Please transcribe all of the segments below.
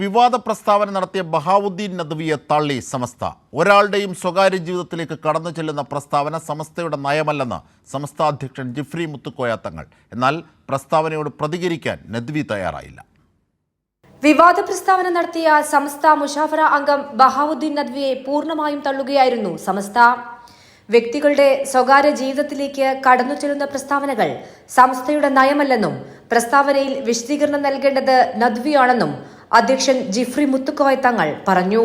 വിവാദ പ്രസ്താവന നടത്തിയ ബഹാവുദ്ദീൻ നദ്വിയെ തള്ളി സമസ്ത. ഒരാളുടെയും സ്വകാര്യ ജീവിതത്തിലേക്ക് കടന്നു ചെല്ലുന്ന പ്രസ്താവന സമസ്തയുടെ നയമല്ലെന്ന് സമസ്ത അധ്യക്ഷൻ ജിഫ്രി മുത്തുക്കോയ തങ്ങൾ. എന്നാൽ പ്രസ്താവനയോട് പ്രതികരിക്കാൻ നദ്വി തയ്യാറായില്ല. വിവാദ പ്രസ്താവന നടത്തിയ സമസ്ത മുഷാവറ അംഗം ബഹാവുദ്ദീൻ നദ്വിയെ പൂർണ്ണമായും തള്ളുകയായിരുന്നു സമസ്ത. വ്യക്തികളുടെ സ്വകാര്യ ജീവിതത്തിലേക്ക് കടന്നു ചെല്ലുന്ന പ്രസ്താവനകൾ സമസ്തയുടെ നയമല്ലെന്നും പ്രസ്താവനയിൽ വിശദീകരണം നൽകേണ്ടത് നദ്വിയാണെന്നും അധ്യക്ഷൻ ജിഫ്രി മുത്തുക്കോയ തങ്ങൾ പറഞ്ഞു.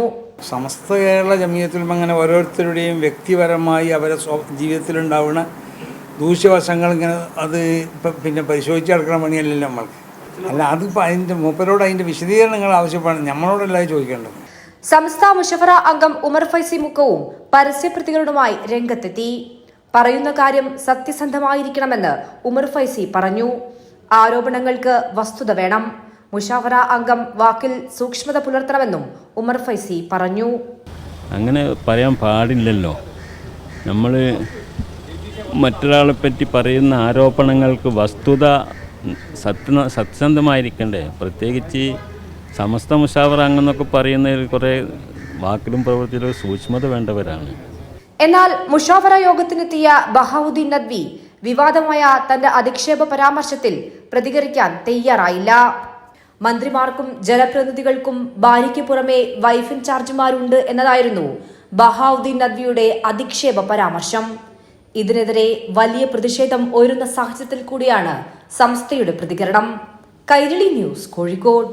സമസ്ത കേരള ജമിയത്തുൽ അങ്ങനെ ഓരോരുത്തരുടെയും വ്യക്തിപരമായി അവരുടെ ജീവിതത്തിലുണ്ടാവുന്ന ദൂഷ്യവശങ്ങൾ ഇങ്ങനെ അത് പിന്നെ പരിശോധിച്ചെടുക്കുന്ന പണിയല്ലല്ലോ നമ്മൾക്ക്. അല്ല, അതിപ്പോൾ അതിൻ്റെ മൂപ്പരോട് അതിൻ്റെ വിശദീകരണങ്ങൾ ആവശ്യമാണ്, നമ്മളോടല്ല ചോദിക്കേണ്ടത്. സമസ്ത മുഷവറ അംഗം ഉമർ ഫൈസി മുക്കവും പരസ്യപ്രതികളുമായി രംഗത്തെത്തി. പറയുന്ന കാര്യം സത്യസന്ധമായിരിക്കണമെന്ന് ഉമർ ഫൈസി പറഞ്ഞു. ആരോപണങ്ങൾക്ക് വസ്തുത വേണം. മുഷാവറ അംഗം വാക്കിൽ സൂക്ഷ്മത പുലർത്തണമെന്നും ഉമർ ഫൈസി പറഞ്ഞു. അങ്ങനെ പറയാൻ പാടില്ലല്ലോ. നമ്മൾ മറ്റൊരാളെ പറ്റി പറയുന്ന ആരോപണങ്ങൾക്ക് വസ്തുത സത്യസന്ധമായിരിക്കണ്ടേ. പ്രത്യേകിച്ച് സമസ്ത മുഷാവറ അങ്ങെന്നൊക്കെ പറയുന്നതിൽ കുറേ വാക്കിലും പ്രവൃത്തിയിലും സൂക്ഷ്മത വേണ്ടവരാണ്. എന്നാൽ മുഷാവറ യോഗത്തിനെത്തിയ ബഹാവുദ്ദീൻ നദ്വി വിവാദമായ തന്റെ അധിക്ഷേപ പരാമർശത്തിൽ പ്രതികരിക്കാൻ തയ്യാറായില്ല. മന്ത്രിമാർക്കും ജനപ്രതിനിധികൾക്കും ഭാര്യയ്ക്ക് പുറമെ വൈഫ് ഇൻചാർജുമാരുണ്ട് എന്നതായിരുന്നു ബഹാവുദ്ദീൻ നദ്വിയുടെ അധിക്ഷേപ പരാമർശം. ഇതിനെതിരെ വലിയ പ്രതിഷേധം ഉയരുന്ന സാഹചര്യത്തിൽ കൂടിയാണ് സംസ്ഥയുടെ പ്രതികരണം. കൈരളി ന്യൂസ്, കോഴിക്കോട്.